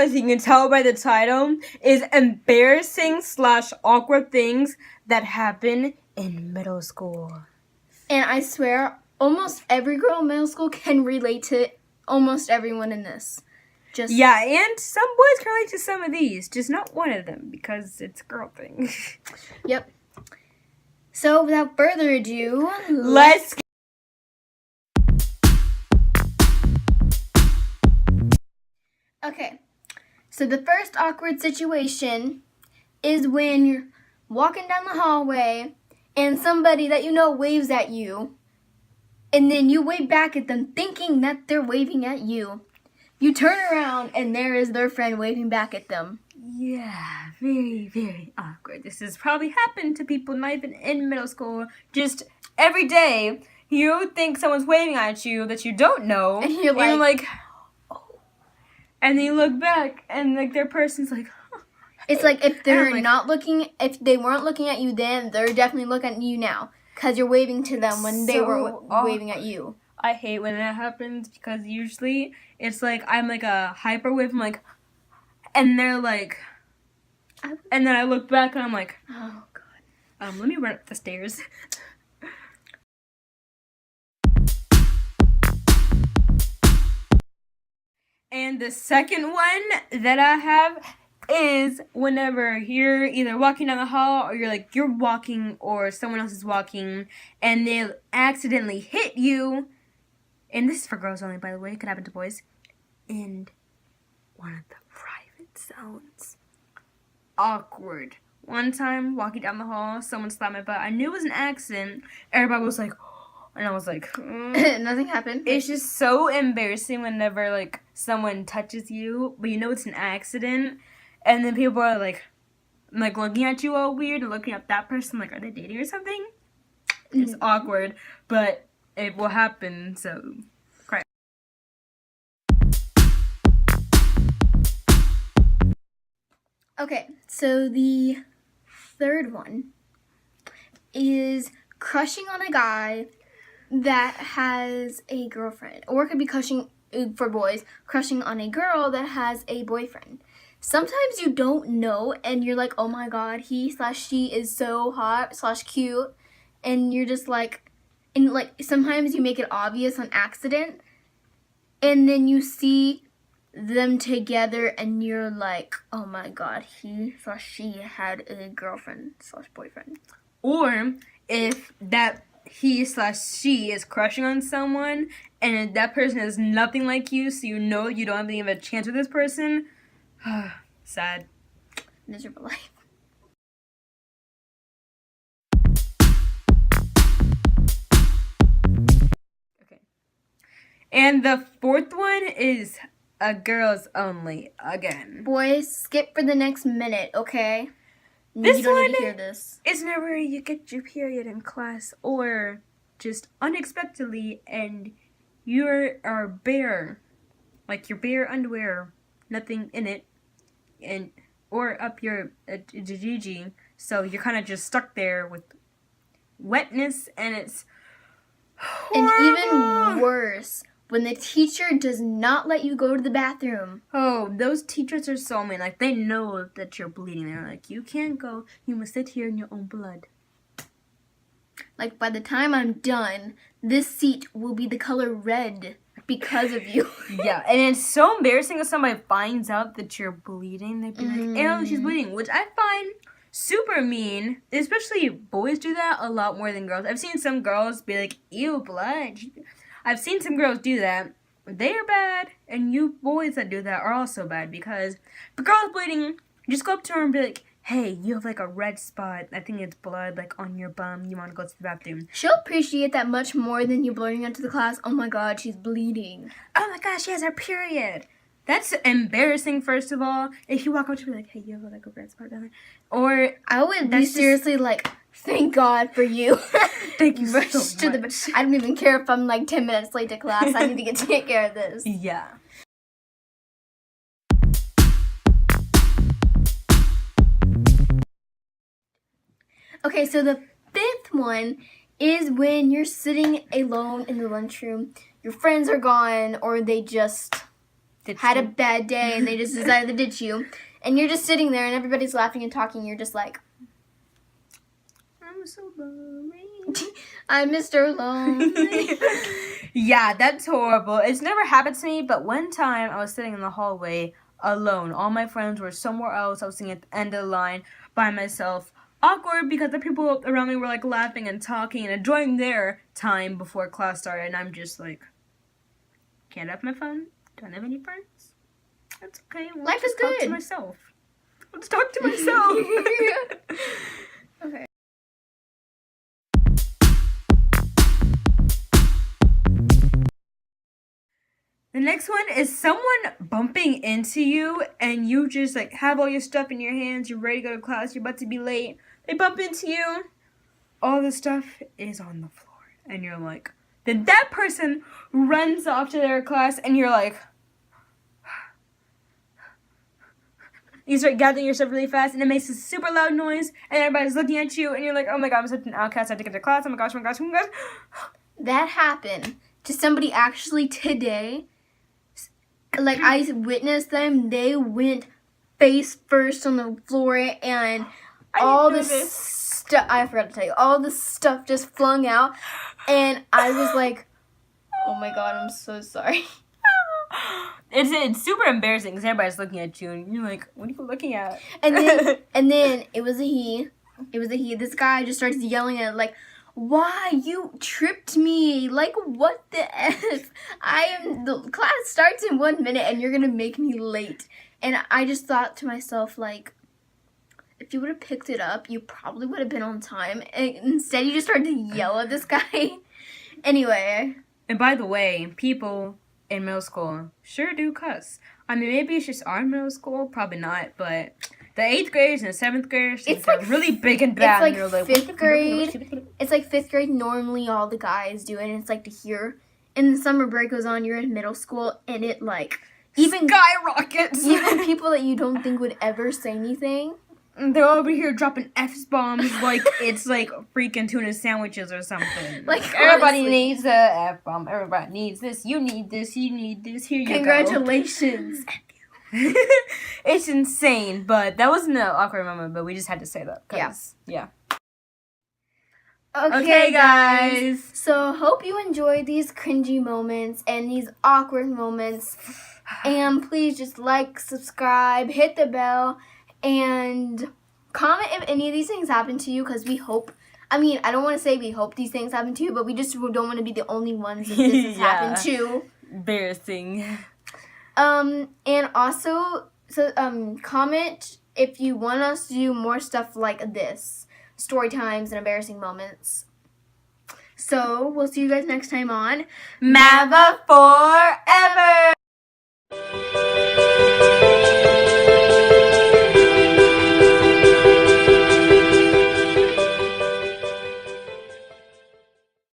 as you can tell by the title, is embarrassing / awkward things that happen in middle school. And I swear, almost every girl in middle school can relate to almost everyone in this. Yeah, and some boys can relate to some of these, just not one of them, because it's a girl thing. Yep. So, without further ado, let's get... Okay, so the first awkward situation is when you're walking down the hallway and somebody that you know waves at you, and then you wave back at them thinking that they're waving at you. You turn around and there is their friend waving back at them. Yeah, very, very awkward. This has probably happened to people not even in middle school. Just every day, you think someone's waving at you that you don't know. And you're like oh. And then you look back and like their person's like, oh. It's like if they're if they weren't looking at you then, they're definitely looking at you now. Because you're waving to them when they were waving at you. I hate when that happens because usually it's like I'm like a hyper wave. I'm like, and they're like, and then I look back and I'm like, oh god. Let me run up the stairs. And the second one that I have is whenever you're either walking down the hall or you're walking or someone else is walking and they accidentally hit you. And this is for girls only, by the way. It could happen to boys. In one of the private zones. Awkward. One time, walking down the hall, someone slapped my butt. I knew it was an accident. Everybody was like, and I was like, Nothing happened. It's just so embarrassing whenever, like, someone touches you, but you know it's an accident. And then people are like looking at you all weird and looking at that person like, are they dating or something? It's awkward, but it will happen, so cry. Okay, so the third one is crushing on a guy that has a girlfriend. Or it could be crushing, for boys, crushing on a girl that has a boyfriend. Sometimes you don't know and you're like, oh my god, he/she is so hot / cute. And you're just like, and like sometimes you make it obvious on accident. And then you see them together and you're like, oh my god, he/she had a girlfriend / boyfriend. Or if that he/she is crushing on someone and that person is nothing like you, so you know you don't even have a chance with this person. Sad. Miserable life. Okay. And the fourth one is a girls only again. Boys, skip for the next minute, okay? This you don't one need to hear this. Is whenever you get your period in class or just unexpectedly and you're bare. Like your bare underwear, nothing in it, and or up your GG, so you're kind of just stuck there with wetness, and it's horrible. And even worse, when the teacher does not let you go to the bathroom. Oh, those teachers are so mean. Like, they know that you're bleeding. They're like, you can't go. You must sit here in your own blood. Like, by the time I'm done, this seat will be the color red because of you. Yeah, and it's so embarrassing if somebody finds out that you're bleeding. They'd be like, oh, she's bleeding, which I find super mean. Especially boys do that a lot more than girls. I've seen some girls be like, ew, blood. I've seen some girls do that. They are bad, and you boys that do that are also bad, because if a girl's bleeding, just go up to her and be like, hey, you have like a red spot. I think it's blood like on your bum. You want to go to the bathroom. She'll appreciate that much more than you blurting into the class, oh my god, she's bleeding. Oh my gosh, she has her period. That's embarrassing, first of all. If you walk up to her like, hey, you have like a red spot down there. Or I would be seriously like, thank God for you. Thank you so much. I don't even care if I'm like 10 minutes late to class. I need to take care of this. Yeah. Okay, so the fifth one is when you're sitting alone in the lunchroom. Your friends are gone, or they just had a bad day and they just decided to ditch you. And you're just sitting there and everybody's laughing and talking. You're just like, I'm so lonely. I'm Mr. Lonely. Yeah, that's horrible. It's never happened to me, but one time I was sitting in the hallway alone. All my friends were somewhere else. I was sitting at the end of the line by myself. Awkward because the people around me were like laughing and talking and enjoying their time before class started, and I'm just like, can't have my phone. Don't have any friends. That's okay. Life is Talk good. to myself. Let's talk to myself. Okay. The next one is someone bumping into you and you just like have all your stuff in your hands, you're ready to go to class, you're about to be late. They bump into you. All the stuff is on the floor. And you're like, then that person runs off to their class and you're like, you start gathering your stuff really fast and it makes a super loud noise and everybody's looking at you and you're like, oh my god, I'm such an outcast, I have to get to class, oh my gosh, oh my gosh, oh my gosh. That happened to somebody actually today. Like, I witnessed them. They went face first on the floor and all the stuff, I forgot to tell you, all the stuff just flung out. And I was like, oh my god, I'm so sorry. It's super embarrassing because everybody's looking at you and you're like, what are you looking at? And then it was a he. This guy just starts yelling at it like, why? You tripped me. Like, what the F? The class starts in 1 minute and you're going to make me late. And I just thought to myself, like, if you would have picked it up, you probably would have been on time. And instead, you just started to yell at this guy. Anyway. And by the way, people in middle school sure do cuss. I mean, maybe it's just our middle school. Probably not, but the 8th graders and the 7th graders, it's like really big and bad. It's like 5th grade. It's like 5th grade. Normally, all the guys do it, and it's like to hear. And the summer break goes on. You're in middle school, and it like even skyrockets. Even people that you don't think would ever say anything. They're over here dropping F-bombs like it's like freaking tuna sandwiches or something. Like, everybody honestly. needs a F-bomb. Everybody needs this. You need this. You need this. Here you Congratulations. go. It's insane, but that wasn't an awkward moment, but we just had to say that. Yeah. Okay, guys. So, hope you enjoyed these cringy moments and these awkward moments. And please just like, subscribe, hit the bell, and comment if any of these things happen to you, because we hope, I mean, I don't want to say we hope these things happen to you, but we just don't want to be the only ones that this has happened to. Embarrassing. And also, comment if you want us to do more stuff like this. Story times and embarrassing moments. So, we'll see you guys next time on Mava Forever!